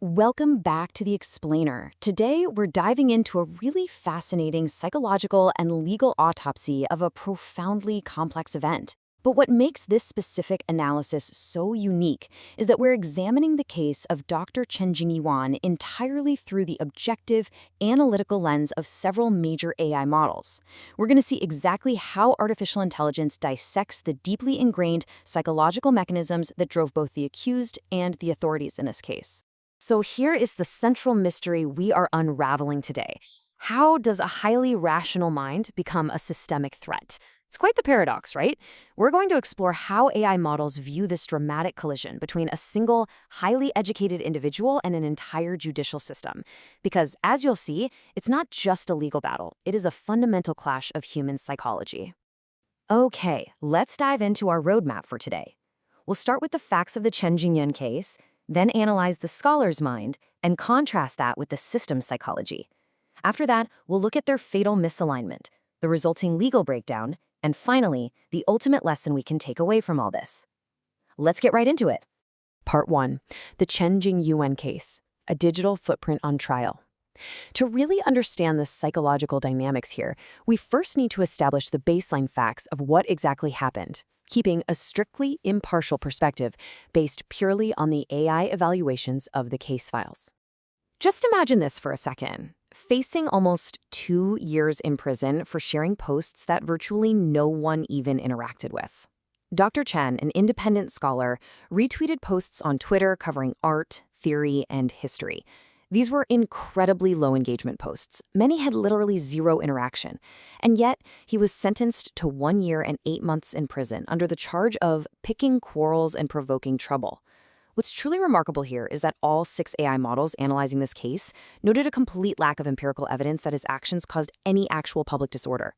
Welcome back to The Explainer. Today, we're diving into a really fascinating psychological and legal autopsy of a profoundly complex event. But what makes this specific analysis so unique is that we're examining the case of Dr. Chen Jingyuan entirely through the objective, analytical lens of several major AI models. We're going to see exactly how artificial intelligence dissects the deeply ingrained psychological mechanisms that drove both the accused and the authorities in this case. So here is the central mystery we are unraveling today. How does a highly rational mind become a systemic threat? It's quite the paradox, right? We're going to explore how AI models view this dramatic collision between a single, highly educated individual and an entire judicial system. Because, as you'll see, it's not just a legal battle. It is a fundamental clash of human psychology. Okay, let's dive into our roadmap for today. We'll start with the facts of the Chen Jingyuan case, then analyze the scholar's mind, and contrast that with the system's psychology. After that, we'll look at their fatal misalignment, the resulting legal breakdown, and finally, the ultimate lesson we can take away from all this. Let's get right into it. Part 1. The Chen Jingyuan case, a digital footprint on trial. To really understand the psychological dynamics here, we first need to establish the baseline facts of what exactly happened, keeping a strictly impartial perspective based purely on the AI evaluations of the case files. Just imagine this for a second. Facing almost 2 years in prison for sharing posts that virtually no one even interacted with. Dr. Chen, an independent scholar, retweeted posts on Twitter covering art, theory, and history. These were incredibly low engagement posts. Many had literally zero interaction. And yet, he was sentenced to 1 year and 8 months in prison under the charge of picking quarrels and provoking trouble. What's truly remarkable here is that all 6 AI models analyzing this case noted a complete lack of empirical evidence that his actions caused any actual public disorder.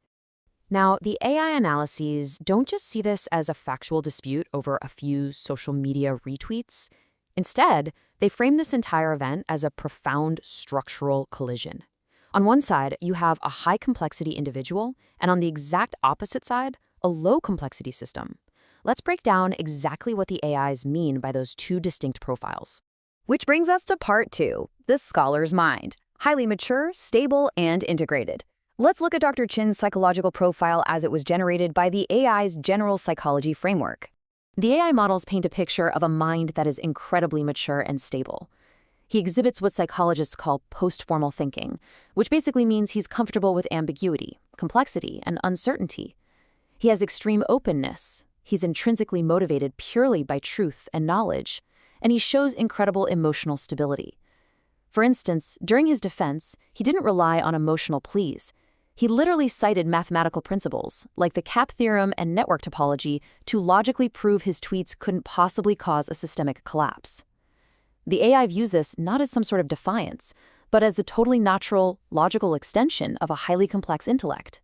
Now, the AI analyses don't just see this as a factual dispute over a few social media retweets. Instead, they frame this entire event as a profound structural collision. On one side, you have a high-complexity individual, and on the exact opposite side, a low-complexity system. Let's break down exactly what the AIs mean by those two distinct profiles. Which brings us to part 2, the scholar's mind. Highly mature, stable, and integrated. Let's look at Dr. Chen's psychological profile as it was generated by the AI's general psychology framework. The AI models paint a picture of a mind that is incredibly mature and stable. He exhibits what psychologists call post-formal thinking, which basically means he's comfortable with ambiguity, complexity, and uncertainty. He has extreme openness. He's intrinsically motivated purely by truth and knowledge, and he shows incredible emotional stability. For instance, during his defense, he didn't rely on emotional pleas. He literally cited mathematical principles, like the CAP theorem and network topology, to logically prove his tweets couldn't possibly cause a systemic collapse. The AI views this not as some sort of defiance, but as the totally natural, logical extension of a highly complex intellect.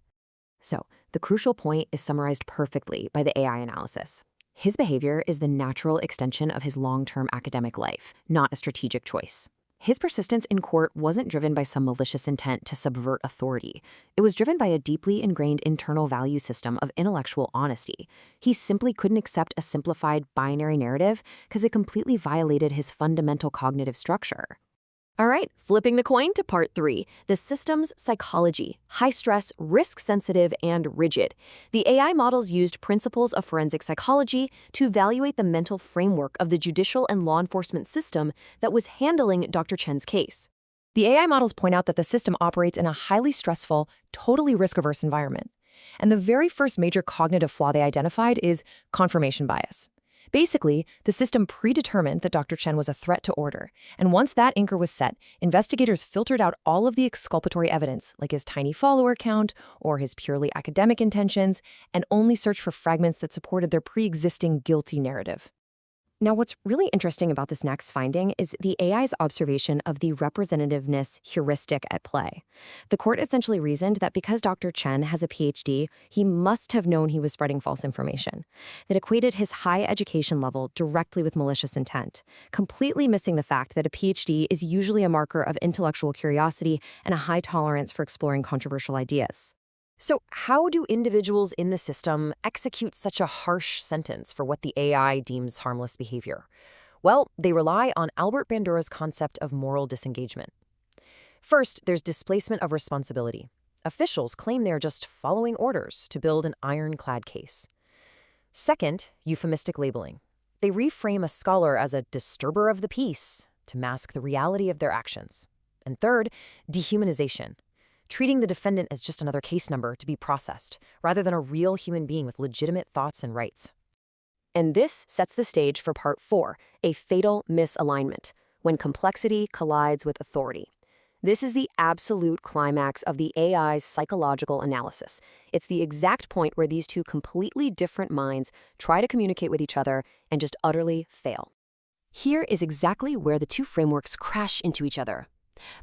So, the crucial point is summarized perfectly by the AI analysis. His behavior is the natural extension of his long-term academic life, not a strategic choice. His persistence in court wasn't driven by some malicious intent to subvert authority. It was driven by a deeply ingrained internal value system of intellectual honesty. He simply couldn't accept a simplified binary narrative because it completely violated his fundamental cognitive structure. All right, flipping the coin to part 3, the system's psychology, high stress, risk-sensitive, and rigid. The AI models used principles of forensic psychology to evaluate the mental framework of the judicial and law enforcement system that was handling Dr. Chen's case. The AI models point out that the system operates in a highly stressful, totally risk-averse environment. And the very first major cognitive flaw they identified is confirmation bias. Basically, the system predetermined that Dr. Chen was a threat to order, and once that anchor was set, investigators filtered out all of the exculpatory evidence, like his tiny follower count or his purely academic intentions, and only searched for fragments that supported their pre-existing guilty narrative. Now, what's really interesting about this next finding is the AI's observation of the representativeness heuristic at play. The court essentially reasoned that because Dr. Chen has a PhD, he must have known he was spreading false information. That equated his high education level directly with malicious intent, completely missing the fact that a PhD is usually a marker of intellectual curiosity and a high tolerance for exploring controversial ideas. So how do individuals in the system execute such a harsh sentence for what the AI deems harmless behavior? Well, they rely on Albert Bandura's concept of moral disengagement. First, there's displacement of responsibility. Officials claim they are just following orders to build an ironclad case. Second, euphemistic labeling. They reframe a scholar as a disturber of the peace to mask the reality of their actions. And third, dehumanization. Treating the defendant as just another case number to be processed, rather than a real human being with legitimate thoughts and rights. And this sets the stage for part 4, a fatal misalignment, when complexity collides with authority. This is the absolute climax of the AI's psychological analysis. It's the exact point where these two completely different minds try to communicate with each other and just utterly fail. Here is exactly where the two frameworks crash into each other.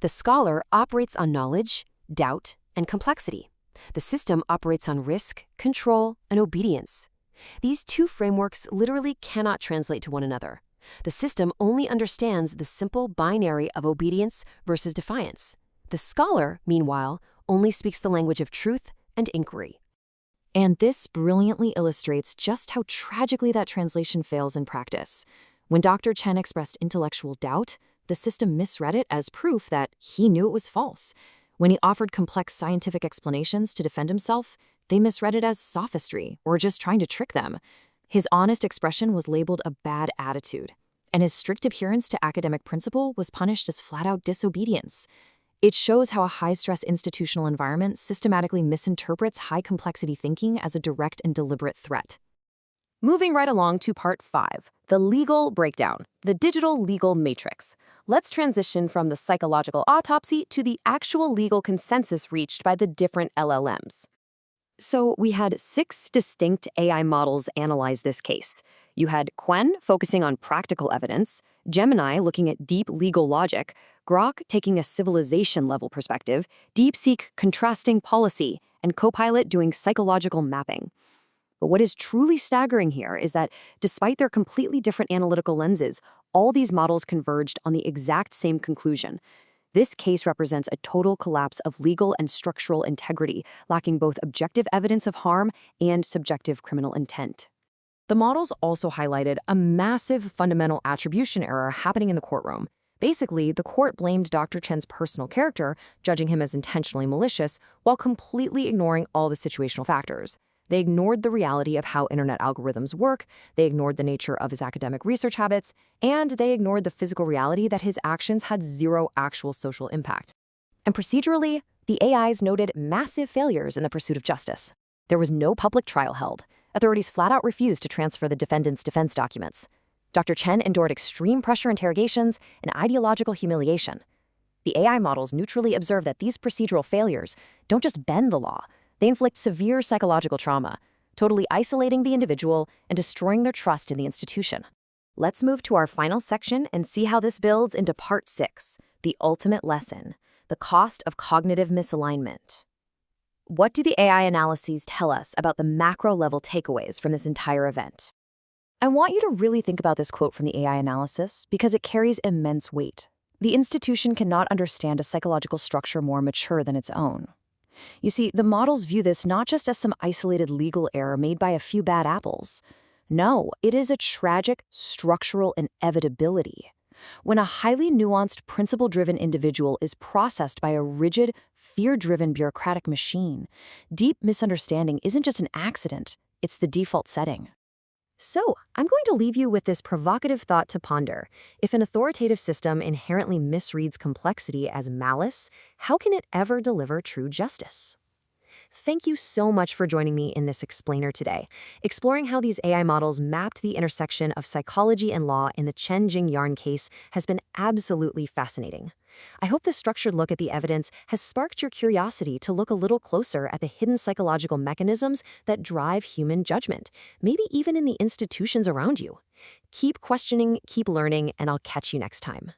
The scholar operates on knowledge, doubt, and complexity. The system operates on risk, control, and obedience. These two frameworks literally cannot translate to one another. The system only understands the simple binary of obedience versus defiance. The scholar, meanwhile, only speaks the language of truth and inquiry. And this brilliantly illustrates just how tragically that translation fails in practice. When Dr. Chen expressed intellectual doubt, the system misread it as proof that he knew it was false. When he offered complex scientific explanations to defend himself, they misread it as sophistry or just trying to trick them. His honest expression was labeled a bad attitude, and his strict adherence to academic principle was punished as flat-out disobedience. It shows how a high-stress institutional environment systematically misinterprets high-complexity thinking as a direct and deliberate threat. Moving right along to part 5, the legal breakdown, the digital legal matrix. Let's transition from the psychological autopsy to the actual legal consensus reached by the different LLMs. So we had 6 distinct AI models analyze this case. You had Quen focusing on practical evidence, Gemini looking at deep legal logic, Grok taking a civilization-level perspective, DeepSeek contrasting policy, and Copilot doing psychological mapping. But what is truly staggering here is that despite their completely different analytical lenses, all these models converged on the exact same conclusion. This case represents a total collapse of legal and structural integrity, lacking both objective evidence of harm and subjective criminal intent. The models also highlighted a massive fundamental attribution error happening in the courtroom. Basically, the court blamed Dr. Chen's personal character, judging him as intentionally malicious, while completely ignoring all the situational factors. They ignored the reality of how internet algorithms work, they ignored the nature of his academic research habits, and they ignored the physical reality that his actions had zero actual social impact. And procedurally, the AIs noted massive failures in the pursuit of justice. There was no public trial held. Authorities flat out refused to transfer the defendant's defense documents. Dr. Chen endured extreme pressure interrogations and ideological humiliation. The AI models neutrally observed that these procedural failures don't just bend the law, they inflict severe psychological trauma, totally isolating the individual and destroying their trust in the institution. Let's move to our final section and see how this builds into part 6, the ultimate lesson, the cost of cognitive misalignment. What do the AI analyses tell us about the macro-level takeaways from this entire event? I want you to really think about this quote from the AI analysis because it carries immense weight. The institution cannot understand a psychological structure more mature than its own. You see, the models view this not just as some isolated legal error made by a few bad apples. No, it is a tragic structural inevitability. When a highly nuanced, principle-driven individual is processed by a rigid, fear-driven bureaucratic machine, deep misunderstanding isn't just an accident, it's the default setting. So, I'm going to leave you with this provocative thought to ponder. If an authoritative system inherently misreads complexity as malice, how can it ever deliver true justice? Thank you so much for joining me in this explainer today, exploring how these AI models mapped the intersection of psychology and law in the Chen Jingyuan case has been absolutely fascinating. I hope this structured look at the evidence has sparked your curiosity to look a little closer at the hidden psychological mechanisms that drive human judgment, maybe even in the institutions around you. Keep questioning, keep learning, and I'll catch you next time.